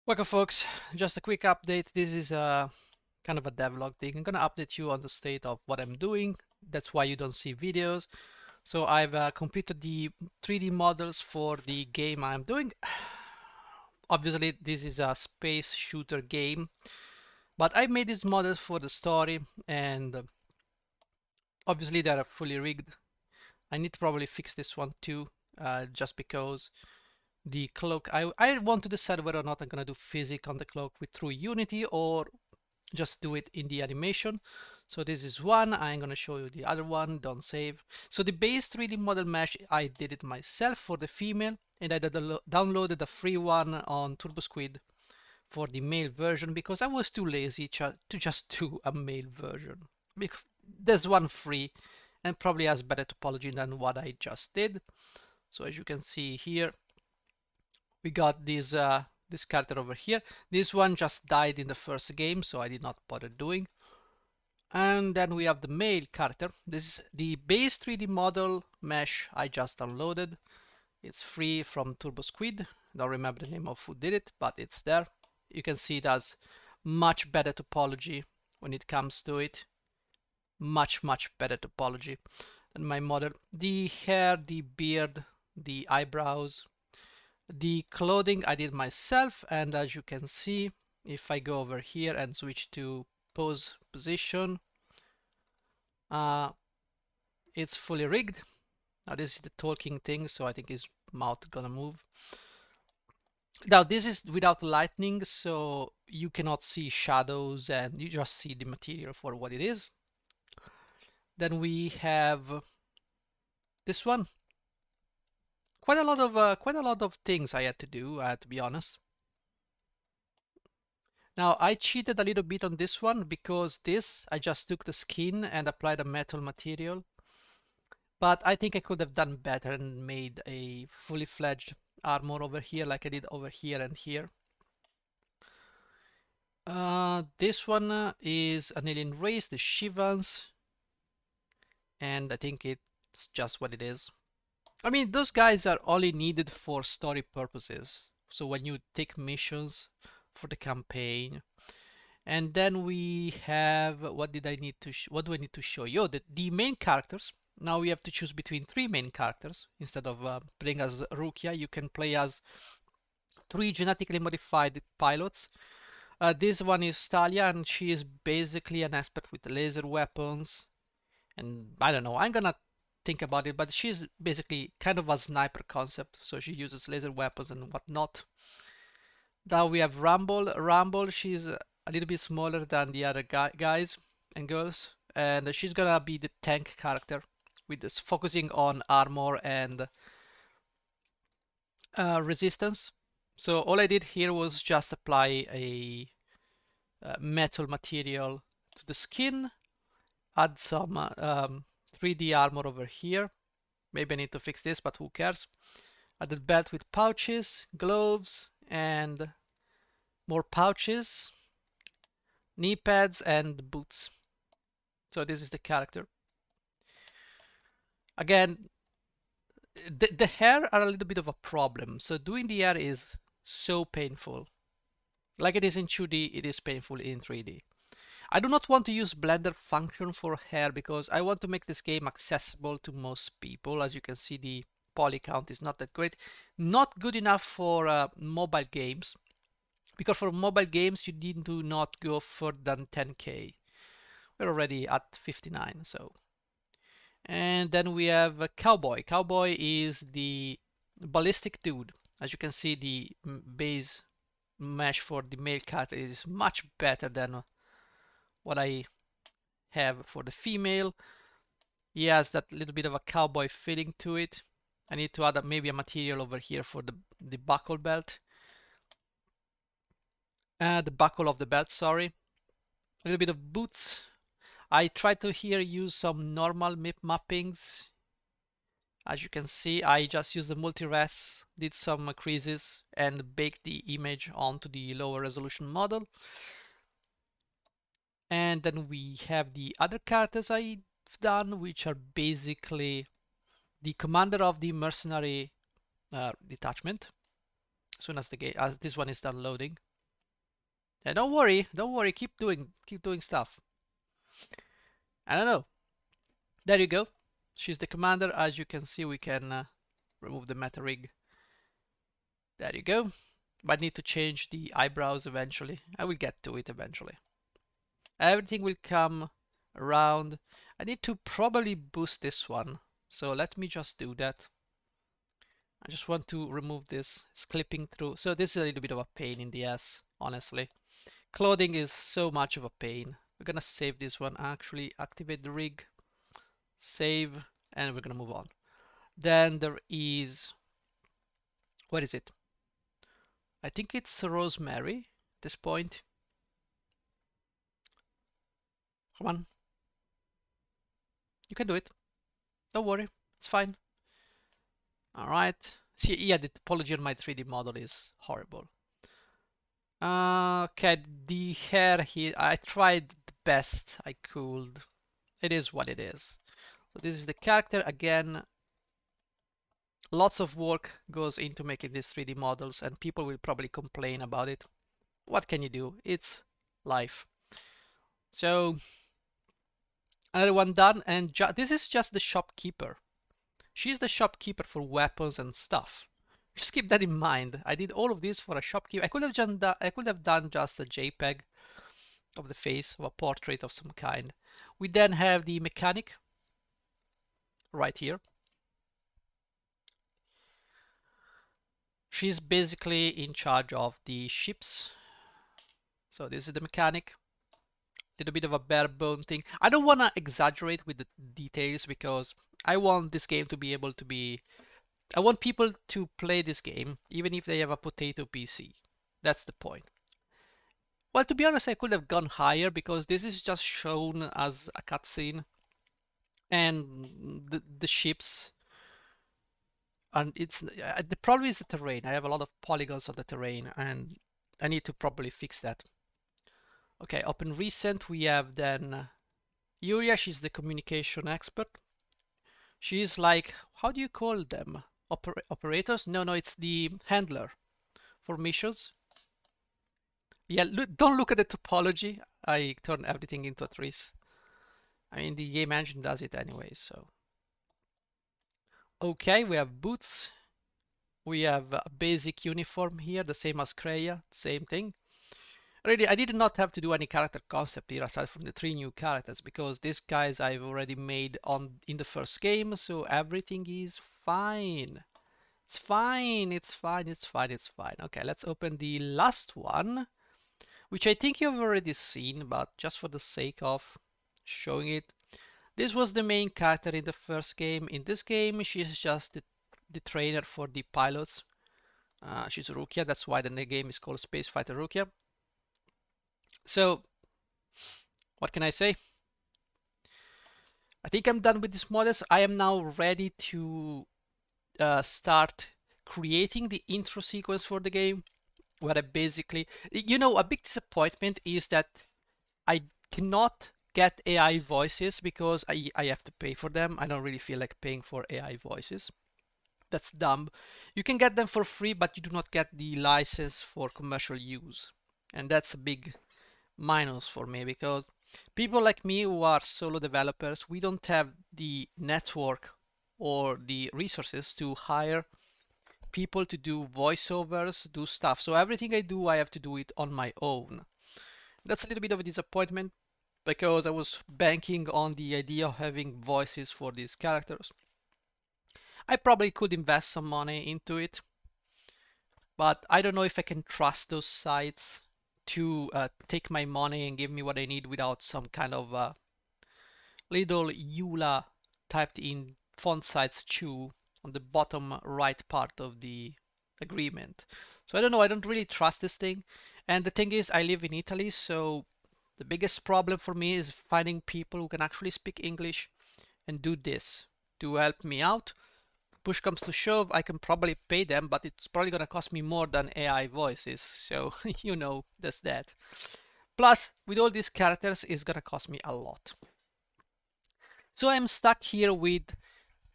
Welcome folks, just a quick update. This is a kind of a devlog thing. I'm gonna update you on the state of what I'm doing. That's why you don't see videos. So I've completed the 3D models for the game I'm doing. Obviously this is a space shooter game, but I made these models for the story and obviously they're fully rigged. I need to probably fix this one too, just because the cloak, I want to decide whether or not I'm gonna do physics on the cloak with through Unity or just do it in the animation. So this is one. I'm going to show you the other one. Don't save. So the base 3D model mesh, I did it myself for the female, and I downloaded a free one on TurboSquid for the male version because I was too lazy to just do a male version. There's one free and probably has better topology than what I just did. So as you can see here, we got this character over here. This one just died in the first game, so I did not bother doing. And then we have the male character. This is the base 3D model mesh I just downloaded. It's free from TurboSquid. Don't remember the name of who did it, but it's there. You can see it has much better topology when it comes to it. Much better topology than my model. The hair, the beard, the eyebrows, the clothing I did myself, and as you can see, if I go over here and switch to pose position, it's fully rigged. Now this is the talking thing, so I think his mouth gonna move. Now this is without lightning, so you cannot see shadows and you just see the material for what it is. Then we have this one. Quite a lot of things I had to do, I had to be honest. Now I cheated a little bit on this one because this I just took the skin and applied a metal material. But I think I could have done better and made a fully fledged armor over here like I did over here and here. This one is an alien race, the Shivans, and I think it's just what it is. I mean, those guys are only needed for story purposes. So when you take missions for the campaign, and then we have what do I need to show you? Oh, the main characters. Now we have to choose between three main characters instead of playing as Rukia. You can play as three genetically modified pilots. This one is Talia, and she is basically an expert with laser weapons. And I don't know, I'm gonna think about it, but she's basically kind of a sniper concept, so she uses laser weapons and whatnot. Now we have Rumble. Rumble, she's a little bit smaller than the other guys and girls, and she's gonna be the tank character with this focusing on armor and resistance. So all I did here was just apply a metal material to the skin, add some 3D armor over here. Maybe I need to fix this, but who cares? Added belt with pouches, gloves, and more pouches, knee pads, and boots. So this is the character. Again, the hair are a little bit of a problem. So doing the hair is so painful. Like it is in 2D, it is painful in 3D. I do not want to use Blender function for hair because I want to make this game accessible to most people. As you can see, the poly count is not that great. Not good enough for mobile games, because for mobile games you need to not go further than 10K. We're already at 59, so. And then we have a Cowboy. Cowboy is the ballistic dude. As you can see, the base mesh for the male character is much better than what I have for the female. He has that little bit of a cowboy feeling to it. I need to add maybe a material over here for the buckle belt. The buckle of the belt, sorry. A little bit of boots. I tried to here use some normal MIP mappings. As you can see, I just used the multi-res, did some creases, and baked the image onto the lower resolution model. And then we have the other characters I've done, which are basically the commander of the mercenary detachment. As soon as the game, as this one is done loading. Yeah, don't worry, keep doing stuff. I don't know. There you go. She's the commander. As you can see, we can remove the meta rig. There you go. But I need to change the eyebrows eventually. I will get to it eventually. Everything will come around. I need to probably boost this one. So let me just do that. I just want to remove this. It's clipping through. So this is a little bit of a pain in the ass, honestly. Clothing is so much of a pain. We're gonna save this one, actually activate the rig, save, and we're gonna move on. Then there is, what is it? I think it's Rosemary at this point. Come on. You can do it. Don't worry. It's fine. All right. See, yeah, the topology on my 3D model is horrible. Okay, the hair here, I tried the best I could. It is what it is. So this is the character again. Lots of work goes into making these 3D models and people will probably complain about it. What can you do? It's life. So another one done, and this is just the shopkeeper. She's the shopkeeper for weapons and stuff. Just keep that in mind. I did all of this for a shopkeeper. I could have done just a JPEG of the face of a portrait of some kind. We then have the mechanic right here. She's basically in charge of the ships. So this is the mechanic. Did a bit of a bare bone thing. I don't want to exaggerate with the details because I want this game to be able to be... I want people to play this game even if they have a potato PC. That's the point. Well, to be honest, I could have gone higher because this is just shown as a cutscene. And the ships... And it's the problem is the terrain. I have a lot of polygons on the terrain and I need to probably fix that. Okay, open recent. We have then Yuria. She's the communication expert. She's like, how do you call them? Operators? No, it's the handler for missions. Yeah, don't look at the topology. I turn everything into a trees. I mean, the game engine does it anyway, so. Okay, we have boots. We have a basic uniform here, the same as Kreia, same thing. Really, I did not have to do any character concept here aside from the 3 new characters because these guys I've already made in the first game, so everything is fine. It's fine, it's fine, it's fine, it's fine. Okay, let's open the last one, which I think you've already seen, but just for the sake of showing it. This was the main character in the first game. In this game, she's just the trainer for the pilots. She's Rukia, that's why the game is called Space Fighter Rukia. So, what can I say? I think I'm done with these models. I am now ready to start creating the intro sequence for the game, where I basically, a big disappointment is that I cannot get AI voices because I have to pay for them. I don't really feel like paying for AI voices. That's dumb. You can get them for free, but you do not get the license for commercial use. And that's a big minus for me because people like me who are solo developers, we don't have the network or the resources to hire people to do voiceovers, do stuff. So everything I do, I have to do it on my own. That's a little bit of a disappointment because I was banking on the idea of having voices for these characters. I probably could invest some money into it, but I don't know if I can trust those sites to take my money and give me what I need without some kind of little EULA typed in font size chew on the bottom right part of the agreement. So I don't know, I don't really trust this thing. And the thing is, I live in Italy, so the biggest problem for me is finding people who can actually speak English and do this to help me out. Push comes to shove, I can probably pay them, but it's probably gonna cost me more than AI voices. So, there's that. Plus, with all these characters, it's gonna cost me a lot. So I'm stuck here with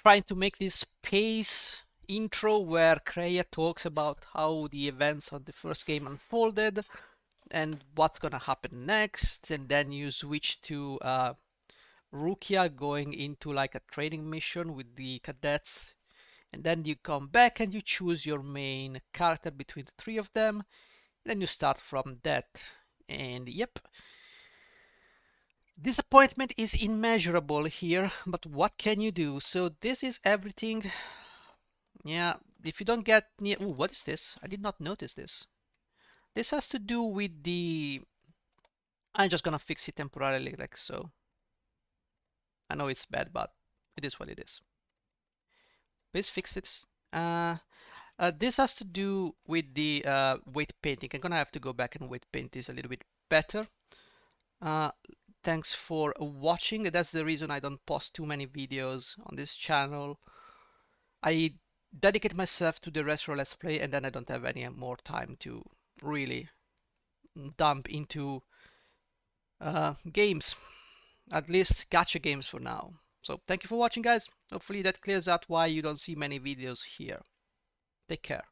trying to make this space intro where Kreia talks about how the events of the first game unfolded. and what's gonna happen next, and then you switch to Rukia going into like a training mission with the cadets, and then you come back and you choose your main character between the three of them, then you start from that. And yep, disappointment is immeasurable here, but what can you do? So this is everything. Yeah, if you don't get near... Ooh, what is this? I did not notice this. This has to do with the... I'm just gonna fix it temporarily like so. I know it's bad, but it is what it is. Please fix it. This has to do with the weight painting. I'm gonna have to go back and weight paint this a little bit better. Thanks for watching. That's the reason I don't post too many videos on this channel. I dedicate myself to the retro let's play, and then I don't have any more time to really dump into games, at least gacha games for now. So thank you for watching, guys. Hopefully that clears out why you don't see many videos here. Take care.